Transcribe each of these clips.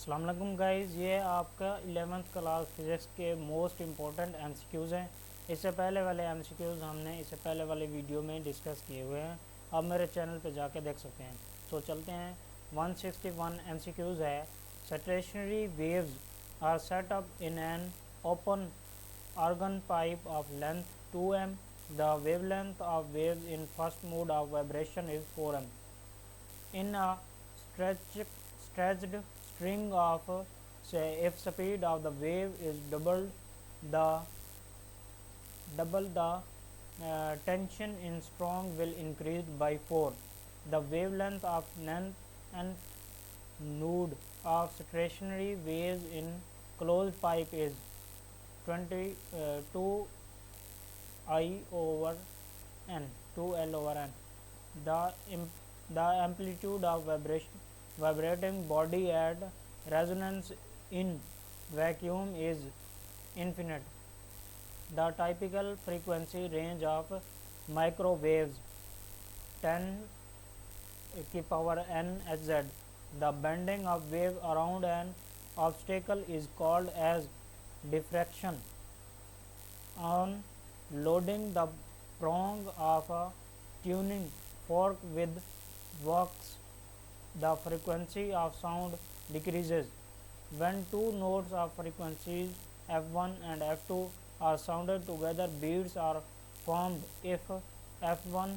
अस्सलाम वालेकुम गाइज़, ये आपका 11th क्लास फिज़िक्स के मोस्ट इम्पोर्टेंट एमसीक्यूज़ हैं। इससे पहले वाले एमसीक्यूज़ हमने इससे पहले वाले वीडियो में डिस्कस किए हुए हैं, आप मेरे चैनल पे जाके देख सकते हैं। तो चलते हैं। 161 एमसीक्यूज़ है। Stationary waves are set up in an open organ pipe of length 2m. The wavelength of waves in first mode of vibration is 4m. In a stretched string of, say, if speed of the wave is double the tension in strong will increase by 4. The wavelength of nth node of stationary waves in closed pipe is 2 I over n, 2L over n. The amplitude of vibrating body at resonance in vacuum is infinite. The typical frequency range of microwaves 10 की power n hz. The bending of wave around an obstacle is called as diffraction. On loading the prong of a tuning fork with wax, the frequency of sound decreases. When two notes of frequencies f1 and f2 are sounded together, beats are formed. If f1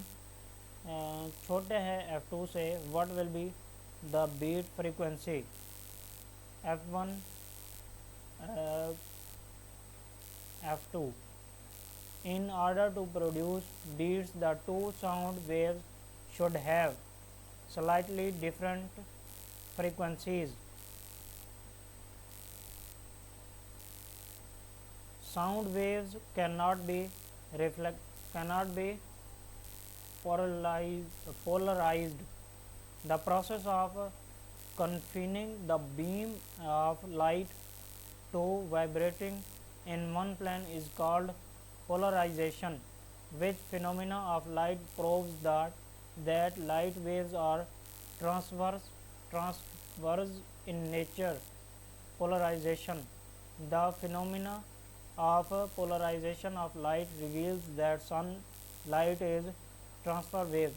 छोटे है f2 से, what will be the beat frequency? f1 f2. In order to produce beats, the two sound waves should have slightly different frequencies. Sound waves cannot be polarized. The process of confining the beam of light to vibrating in one plane is called polarization, which phenomena of light proves that light waves are transverse in nature. Polarization. The phenomena of polarization of light reveals that sunlight is transfer wave.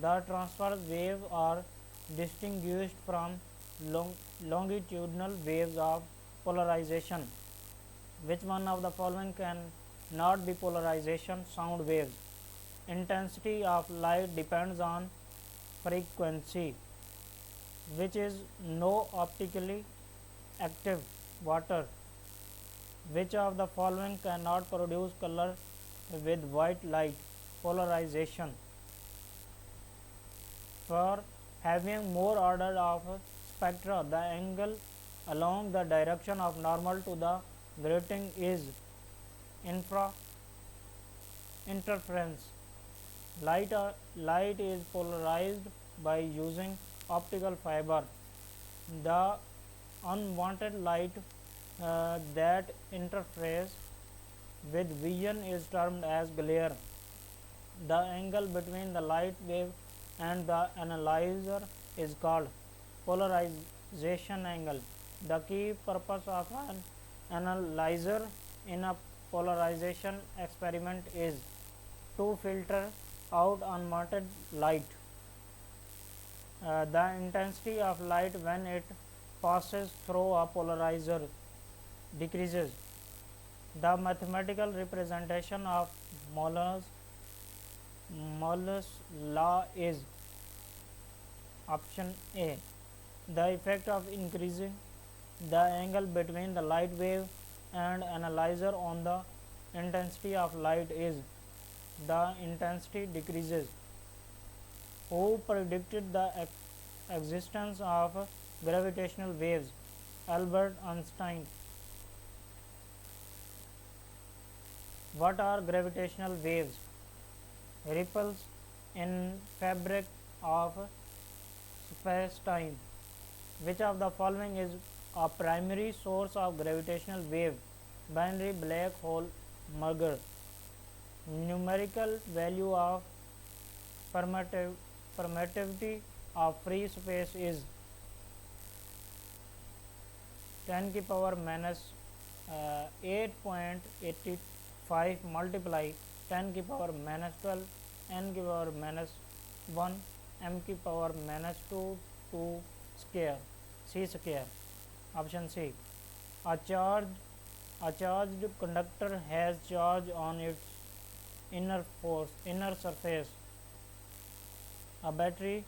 The transfer waves are distinguished from longitudinal waves of polarization. Which one of the following can not be polarization? Sound waves. Intensity of light depends on frequency, which is no optically active. Water. Which of the following cannot produce color with white light? Polarization. For having more order of spectra, the angle along the direction of normal to the grating is interference. Light is polarized by using optical fiber. The unwanted light that interferes with vision is termed as glare. The angle between the light wave and the analyzer is called polarization angle. The key purpose of an analyzer in a polarization experiment is to filter out unwanted light. The intensity of light when it passes through a polarizer decreases. The mathematical representation of Moore's law is option A. The effect of increasing the angle between the light wave and analyzer on the intensity of light is the intensity decreases. Who predicted the existence of gravitational waves? Albert Einstein. What are gravitational waves? Ripples in fabric of space-time. Which of the following is a primary source of gravitational wave? Binary black hole merger. Numerical value of permittivity of free space is 10 की power minus 8.85 multiply 10 की power minus 12 n की power minus 1 m की power minus 2 square C square. Option C. A charged conductor has charge on its inner surface. A battery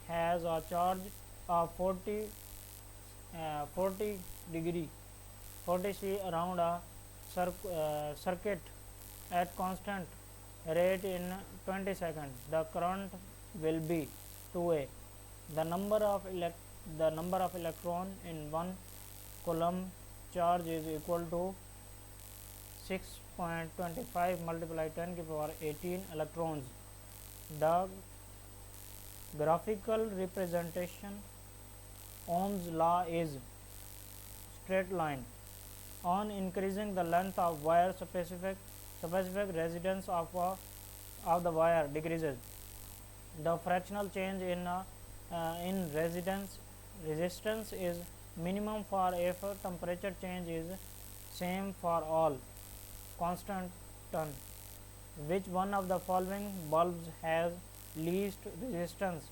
has a charge of 40 degree 40 C around a circuit at constant rate in 20 seconds. The current will be 2A. The number of electron in 1 coulomb charge is equal to 6.25 multiply 10 की power 18 electrons. The graphical representation Ohm's law is straight line. On increasing the length of wire, specific resistance of the wire decreases. The fractional change in resistance is minimum for if temperature change is same for all constant. Which one of the following bulbs has least resistance?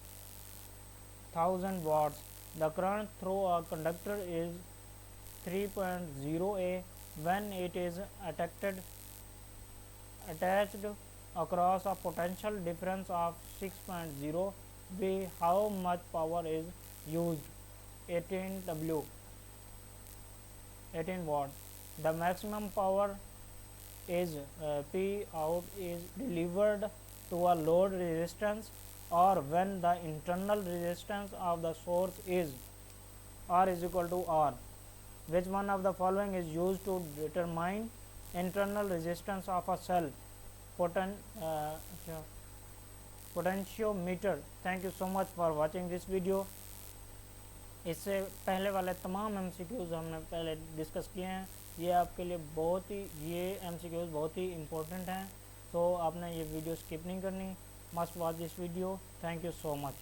1000 watts. The current through a conductor is 3.0 A when it is attached across a potential difference of 6.0 B. How much power is used? 18 W 18 watt. The maximum power is P out is delivered to a load resistance or when the internal resistance of the source is R is equal to R. Which one of the following is used to determine internal resistance of a cell? Potentiometer. Thank you so much for watching this video. इससे पहले वाले तमाम MCQs हमने पहले discuss किए हैं। ये आपके लिए ये MCQs बहुत ही इम्पोर्टेंट हैं, तो आपने ये वीडियो स्किप नहीं करनी। Must watch this video. Thank you so much.